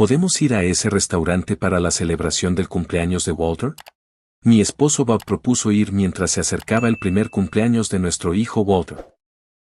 ¿podemos ir a ese restaurante para la celebración del cumpleaños de Walter? Mi esposo Bob propuso ir mientras se acercaba el primer cumpleaños de nuestro hijo Walter.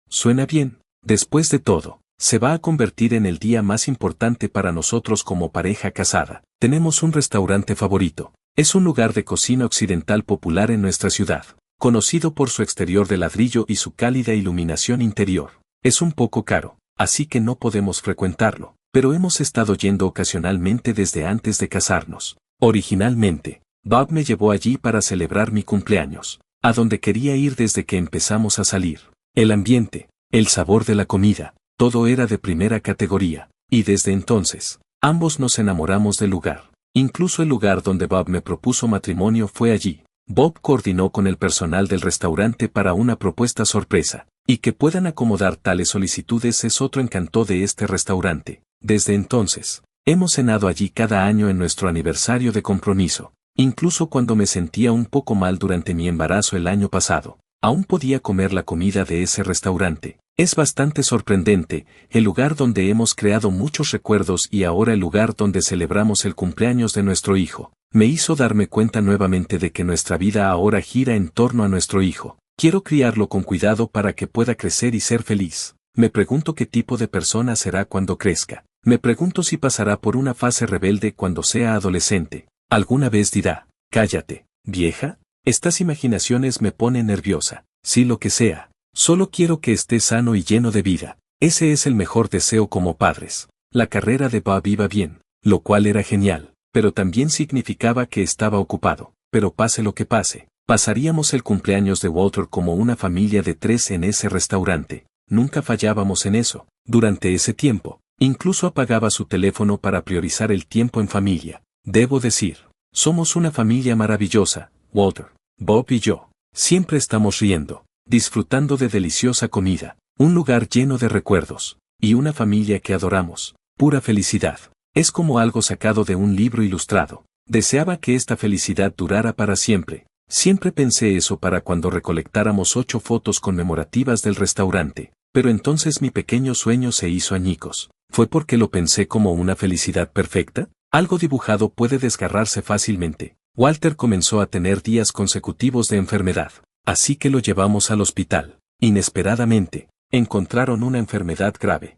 Suena bien. Después de todo, se va a convertir en el día más importante para nosotros como pareja casada. Tenemos un restaurante favorito. Es un lugar de cocina occidental popular en nuestra ciudad, conocido por su exterior de ladrillo y su cálida iluminación interior. Es un poco caro, así que no podemos frecuentarlo, pero hemos estado yendo ocasionalmente desde antes de casarnos. Originalmente, Bob me llevó allí para celebrar mi cumpleaños, a donde quería ir desde que empezamos a salir. El ambiente, el sabor de la comida, todo era de primera categoría, y desde entonces, ambos nos enamoramos del lugar. Incluso el lugar donde Bob me propuso matrimonio fue allí. Bob coordinó con el personal del restaurante para una propuesta sorpresa, y que puedan acomodar tales solicitudes es otro encanto de este restaurante. Desde entonces, hemos cenado allí cada año en nuestro aniversario de compromiso. Incluso cuando me sentía un poco mal durante mi embarazo el año pasado, aún podía comer la comida de ese restaurante. Es bastante sorprendente, el lugar donde hemos creado muchos recuerdos y ahora el lugar donde celebramos el cumpleaños de nuestro hijo, me hizo darme cuenta nuevamente de que nuestra vida ahora gira en torno a nuestro hijo. Quiero criarlo con cuidado para que pueda crecer y ser feliz. Me pregunto qué tipo de persona será cuando crezca. Me pregunto si pasará por una fase rebelde cuando sea adolescente. Alguna vez dirá, cállate, vieja, estas imaginaciones me ponen nerviosa. Sí, lo que sea. Solo quiero que esté sano y lleno de vida. Ese es el mejor deseo como padres. La carrera de Bob iba bien, lo cual era genial, pero también significaba que estaba ocupado. Pero pase lo que pase, pasaríamos el cumpleaños de Walter como una familia de 3 en ese restaurante. Nunca fallábamos en eso. Durante ese tiempo, incluso apagaba su teléfono para priorizar el tiempo en familia. Debo decir, somos una familia maravillosa, Walter, Bob y yo. Siempre estamos riendo, disfrutando de deliciosa comida, un lugar lleno de recuerdos, y una familia que adoramos. Pura felicidad. Es como algo sacado de un libro ilustrado. Deseaba que esta felicidad durara para siempre. Siempre pensé eso para cuando recolectáramos 8 fotos conmemorativas del restaurante, pero entonces mi pequeño sueño se hizo añicos. ¿Fue porque lo pensé como una felicidad perfecta? Algo dibujado puede desgarrarse fácilmente. Walter comenzó a tener días consecutivos de enfermedad, así que lo llevamos al hospital. Inesperadamente, encontraron una enfermedad grave.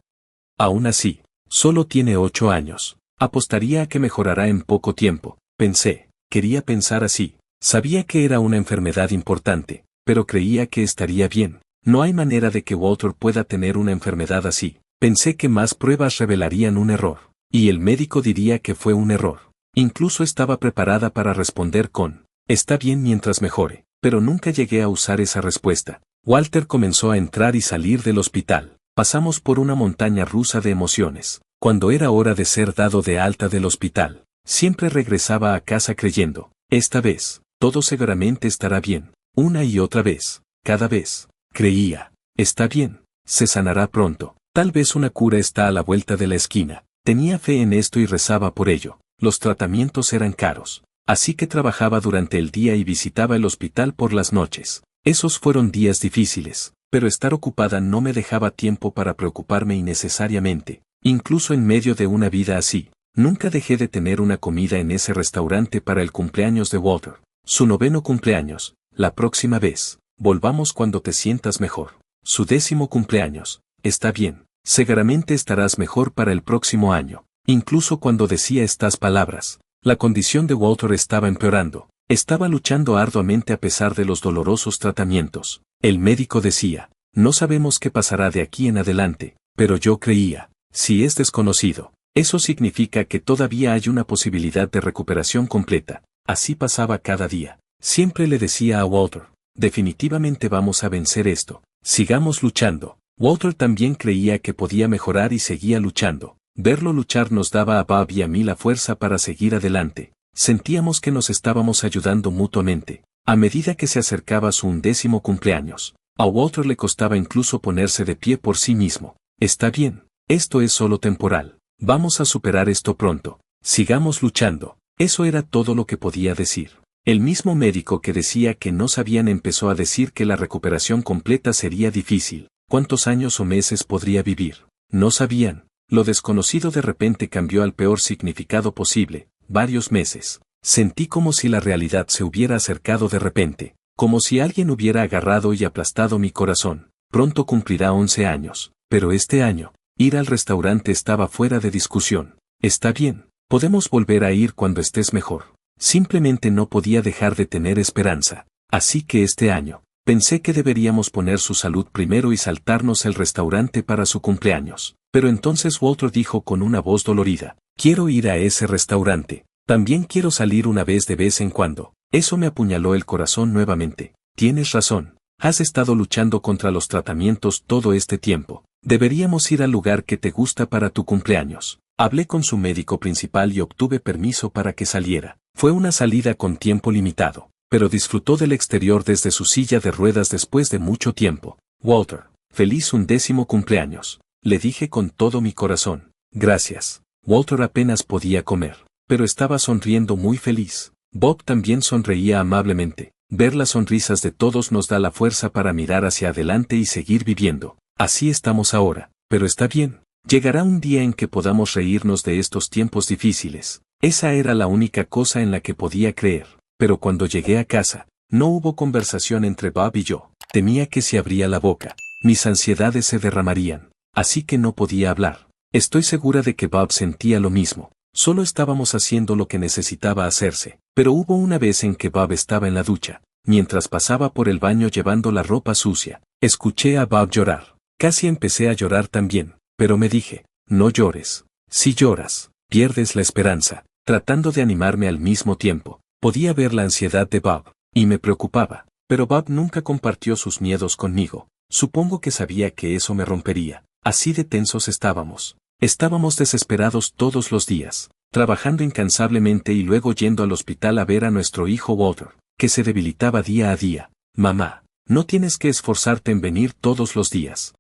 Aún así, solo tiene 8 años. Apostaría a que mejorará en poco tiempo, pensé. Quería pensar así. Sabía que era una enfermedad importante, pero creía que estaría bien. No hay manera de que Walter pueda tener una enfermedad así. Pensé que más pruebas revelarían un error, y el médico diría que fue un error. Incluso estaba preparada para responder con, está bien mientras mejore, pero nunca llegué a usar esa respuesta. Walter comenzó a entrar y salir del hospital. Pasamos por una montaña rusa de emociones. Cuando era hora de ser dado de alta del hospital, siempre regresaba a casa creyendo, esta vez, todo seguramente estará bien. Una y otra vez, cada vez, creía, está bien, se sanará pronto. Tal vez una cura está a la vuelta de la esquina. Tenía fe en esto y rezaba por ello. Los tratamientos eran caros, así que trabajaba durante el día y visitaba el hospital por las noches. Esos fueron días difíciles, pero estar ocupada no me dejaba tiempo para preocuparme innecesariamente. Incluso en medio de una vida así, nunca dejé de tener una comida en ese restaurante para el cumpleaños de Walter. Su 9º cumpleaños, la próxima vez, volvamos cuando te sientas mejor. Su 10º cumpleaños. Está bien, seguramente estarás mejor para el próximo año. Incluso cuando decía estas palabras, la condición de Walter estaba empeorando. Estaba luchando arduamente a pesar de los dolorosos tratamientos. El médico decía, no sabemos qué pasará de aquí en adelante, pero yo creía, si es desconocido, eso significa que todavía hay una posibilidad de recuperación completa. Así pasaba cada día. Siempre le decía a Walter, definitivamente vamos a vencer esto. Sigamos luchando. Walter también creía que podía mejorar y seguía luchando. Verlo luchar nos daba a Bob y a mí la fuerza para seguir adelante. Sentíamos que nos estábamos ayudando mutuamente. A medida que se acercaba su 11º cumpleaños, a Walter le costaba incluso ponerse de pie por sí mismo. Está bien, esto es solo temporal. Vamos a superar esto pronto. Sigamos luchando. Eso era todo lo que podía decir. El mismo médico que decía que no sabían empezó a decir que la recuperación completa sería difícil. ¿Cuántos años o meses podría vivir? No sabían. Lo desconocido de repente cambió al peor significado posible, varios meses. Sentí como si la realidad se hubiera acercado de repente, como si alguien hubiera agarrado y aplastado mi corazón. Pronto cumplirá 11 años, pero este año, ir al restaurante estaba fuera de discusión. Está bien, podemos volver a ir cuando estés mejor. Simplemente no podía dejar de tener esperanza. Así que este año, pensé que deberíamos poner su salud primero y saltarnos el restaurante para su cumpleaños. Pero entonces Walter dijo con una voz dolorida, quiero ir a ese restaurante. También quiero salir una vez de vez en cuando. Eso me apuñaló el corazón nuevamente. Tienes razón. Has estado luchando contra los tratamientos todo este tiempo. Deberíamos ir al lugar que te gusta para tu cumpleaños. Hablé con su médico principal y obtuve permiso para que saliera. Fue una salida con tiempo limitado, pero disfrutó del exterior desde su silla de ruedas después de mucho tiempo. Walter, feliz 11º cumpleaños. Le dije con todo mi corazón. Gracias. Walter apenas podía comer, pero estaba sonriendo muy feliz. Bob también sonreía amablemente. Ver las sonrisas de todos nos da la fuerza para mirar hacia adelante y seguir viviendo. Así estamos ahora, pero está bien. Llegará un día en que podamos reírnos de estos tiempos difíciles. Esa era la única cosa en la que podía creer. Pero cuando llegué a casa, no hubo conversación entre Bob y yo. Temía que si abría la boca, mis ansiedades se derramarían. Así que no podía hablar. Estoy segura de que Bob sentía lo mismo. Solo estábamos haciendo lo que necesitaba hacerse. Pero hubo una vez en que Bob estaba en la ducha. Mientras pasaba por el baño llevando la ropa sucia, escuché a Bob llorar. Casi empecé a llorar también, pero me dije, no llores. Si lloras, pierdes la esperanza. Tratando de animarme al mismo tiempo, podía ver la ansiedad de Bob, y me preocupaba. Pero Bob nunca compartió sus miedos conmigo. Supongo que sabía que eso me rompería. Así de tensos estábamos. Estábamos desesperados todos los días, trabajando incansablemente y luego yendo al hospital a ver a nuestro hijo Walter, que se debilitaba día a día. Mamá, no tienes que esforzarte en venir todos los días.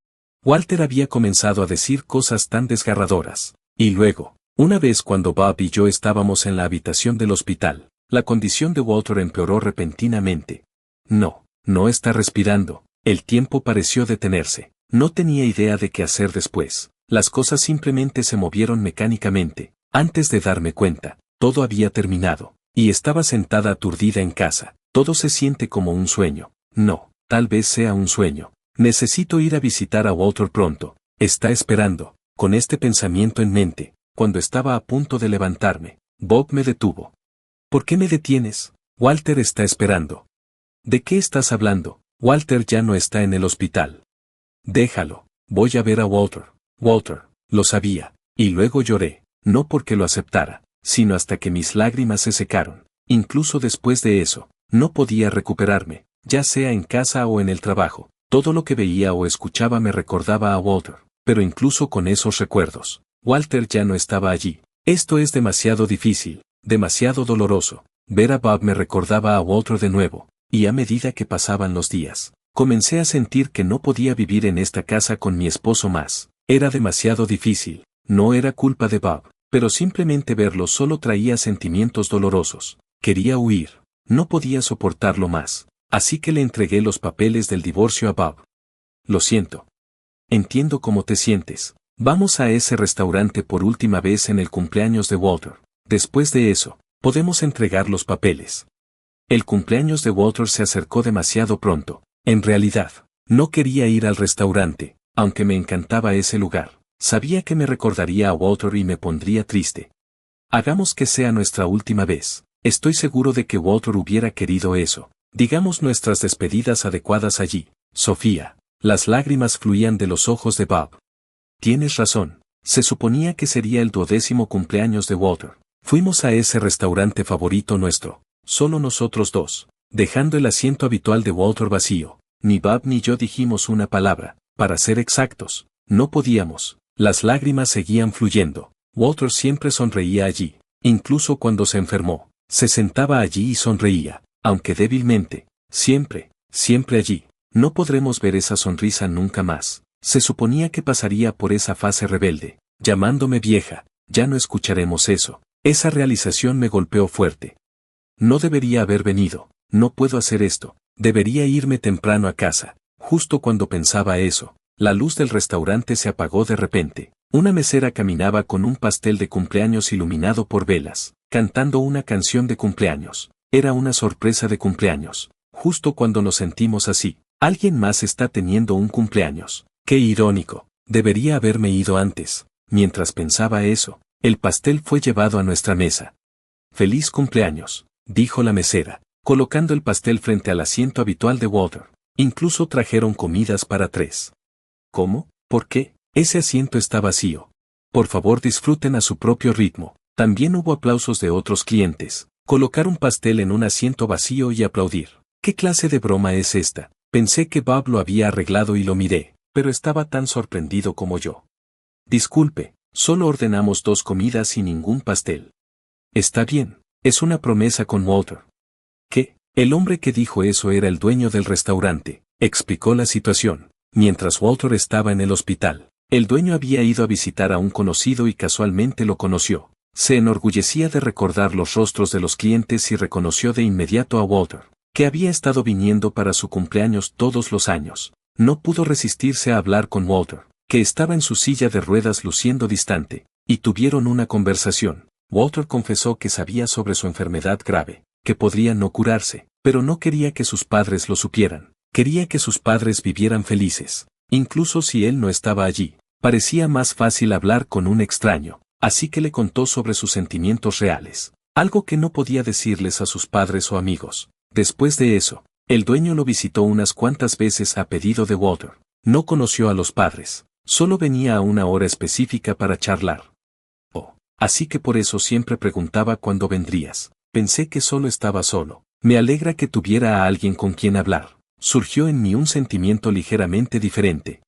Walter había comenzado a decir cosas tan desgarradoras. Y luego, una vez cuando Bob y yo estábamos en la habitación del hospital, la condición de Walter empeoró repentinamente. No está respirando. El tiempo pareció detenerse. No tenía idea de qué hacer después. Las cosas simplemente se movieron mecánicamente. Antes de darme cuenta, todo había terminado. Y estaba sentada aturdida en casa. Todo se siente como un sueño. No, tal vez sea un sueño. Necesito ir a visitar a Walter pronto. Está esperando. Con este pensamiento en mente, cuando estaba a punto de levantarme, Bob me detuvo. ¿Por qué me detienes? Walter está esperando. ¿De qué estás hablando? Walter ya no está en el hospital. Déjalo. Voy a ver a Walter. Walter, lo sabía. Y luego lloré, no porque lo aceptara, sino hasta que mis lágrimas se secaron. Incluso después de eso, no podía recuperarme, ya sea en casa o en el trabajo. Todo lo que veía o escuchaba me recordaba a Walter, pero incluso con esos recuerdos, Walter ya no estaba allí. Esto es demasiado difícil, demasiado doloroso. Ver a Bob me recordaba a Walter de nuevo, y a medida que pasaban los días, comencé a sentir que no podía vivir en esta casa con mi esposo más. Era demasiado difícil. No era culpa de Bob, pero simplemente verlo solo traía sentimientos dolorosos. Quería huir. No podía soportarlo más. Así que le entregué los papeles del divorcio a Bob. Lo siento. Entiendo cómo te sientes. Vamos a ese restaurante por última vez en el cumpleaños de Walter. Después de eso, podemos entregar los papeles. El cumpleaños de Walter se acercó demasiado pronto. En realidad, no quería ir al restaurante, aunque me encantaba ese lugar. Sabía que me recordaría a Walter y me pondría triste. Hagamos que sea nuestra última vez. Estoy seguro de que Walter hubiera querido eso. Digamos nuestras despedidas adecuadas allí. Sofía. Las lágrimas fluían de los ojos de Bob. Tienes razón. Se suponía que sería el 12º cumpleaños de Walter. Fuimos a ese restaurante favorito nuestro. Solo nosotros dos. Dejando el asiento habitual de Walter vacío. Ni Bob ni yo dijimos una palabra. Para ser exactos, no podíamos. Las lágrimas seguían fluyendo. Walter siempre sonreía allí. Incluso cuando se enfermó, se sentaba allí y sonreía, aunque débilmente. Siempre allí. No podremos ver esa sonrisa nunca más. Se suponía que pasaría por esa fase rebelde, llamándome vieja. Ya no escucharemos eso. Esa realización me golpeó fuerte. No debería haber venido. No puedo hacer esto. Debería irme temprano a casa. Justo cuando pensaba eso, la luz del restaurante se apagó de repente. Una mesera caminaba con un pastel de cumpleaños iluminado por velas, cantando una canción de cumpleaños. Era una sorpresa de cumpleaños. Justo cuando nos sentimos así, alguien más está teniendo un cumpleaños. ¡Qué irónico! Debería haberme ido antes. Mientras pensaba eso, el pastel fue llevado a nuestra mesa. «Feliz cumpleaños», dijo la mesera, colocando el pastel frente al asiento habitual de Walter. Incluso trajeron comidas para 3. ¿Cómo? ¿Por qué? Ese asiento está vacío. Por favor, disfruten a su propio ritmo. También hubo aplausos de otros clientes. Colocar un pastel en un asiento vacío y aplaudir. ¿Qué clase de broma es esta? Pensé que Bob lo había arreglado y lo miré, pero estaba tan sorprendido como yo. Disculpe, solo ordenamos 2 comidas y ningún pastel. Está bien, es una promesa con Walter. ¿Qué? El hombre que dijo eso era el dueño del restaurante, explicó la situación. Mientras Walter estaba en el hospital, el dueño había ido a visitar a un conocido y casualmente lo conoció. Se enorgullecía de recordar los rostros de los clientes y reconoció de inmediato a Walter, que había estado viniendo para su cumpleaños todos los años. No pudo resistirse a hablar con Walter, que estaba en su silla de ruedas luciendo distante, y tuvieron una conversación. Walter confesó que sabía sobre su enfermedad grave, que podría no curarse, pero no quería que sus padres lo supieran. Quería que sus padres vivieran felices, incluso si él no estaba allí. Parecía más fácil hablar con un extraño, así que le contó sobre sus sentimientos reales, algo que no podía decirles a sus padres o amigos. Después de eso, el dueño lo visitó unas cuantas veces a pedido de Walter. No conoció a los padres, solo venía a una hora específica para charlar. Oh, así que por eso siempre preguntaba cuándo vendrías. Pensé que solo estaba solo. Me alegra que tuviera a alguien con quien hablar. Surgió en mí un sentimiento ligeramente diferente.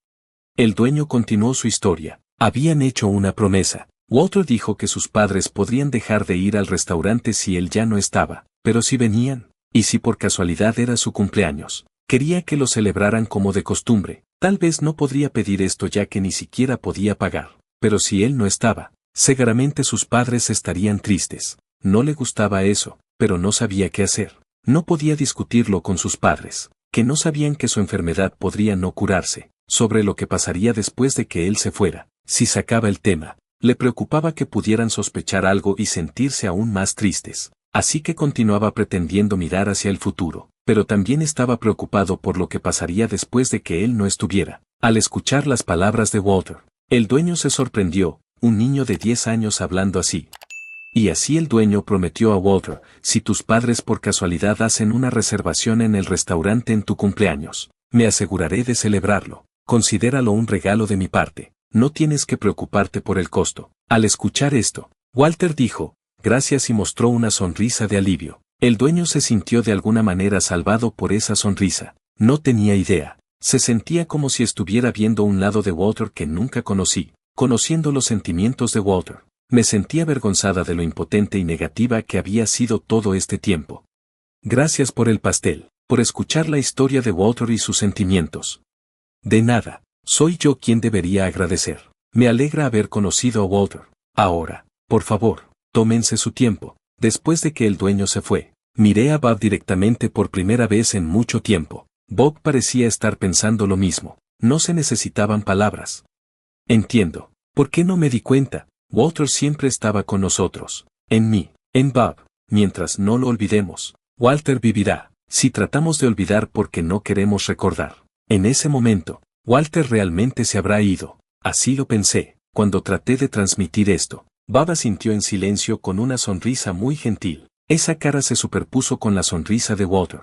El dueño continuó su historia. Habían hecho una promesa. Walter dijo que sus padres podrían dejar de ir al restaurante si él ya no estaba, pero si venían, y si por casualidad era su cumpleaños, quería que lo celebraran como de costumbre. Tal vez no podría pedir esto ya que ni siquiera podía pagar, pero si él no estaba, seguramente sus padres estarían tristes. No le gustaba eso, pero no sabía qué hacer. No podía discutirlo con sus padres, que no sabían que su enfermedad podría no curarse, sobre lo que pasaría después de que él se fuera. Si sacaba el tema, le preocupaba que pudieran sospechar algo y sentirse aún más tristes. Así que continuaba pretendiendo mirar hacia el futuro, pero también estaba preocupado por lo que pasaría después de que él no estuviera. Al escuchar las palabras de Walter, el dueño se sorprendió, un niño de 10 años hablando así. Y así el dueño prometió a Walter, si tus padres por casualidad hacen una reservación en el restaurante en tu cumpleaños, me aseguraré de celebrarlo. Considéralo un regalo de mi parte, no tienes que preocuparte por el costo. Al escuchar esto, Walter dijo, gracias y mostró una sonrisa de alivio. El dueño se sintió de alguna manera salvado por esa sonrisa. No tenía idea. Se sentía como si estuviera viendo un lado de Walter que nunca conocí, conociendo los sentimientos de Walter. Me sentía avergonzada de lo impotente y negativa que había sido todo este tiempo. Gracias por el pastel, por escuchar la historia de Walter y sus sentimientos. De nada, soy yo quien debería agradecer. Me alegra haber conocido a Walter. Ahora, por favor, tómense su tiempo. Después de que el dueño se fue, miré a Bob directamente por primera vez en mucho tiempo. Bob parecía estar pensando lo mismo. No se necesitaban palabras. Entiendo. ¿Por qué no me di cuenta? Walter siempre estaba con nosotros. En mí, en Bob. Mientras no lo olvidemos, Walter vivirá. Si tratamos de olvidar porque no queremos recordar. En ese momento, Walter realmente se habrá ido. Así lo pensé, cuando traté de transmitir esto. Bob asintió en silencio con una sonrisa muy gentil. Esa cara se superpuso con la sonrisa de Walter.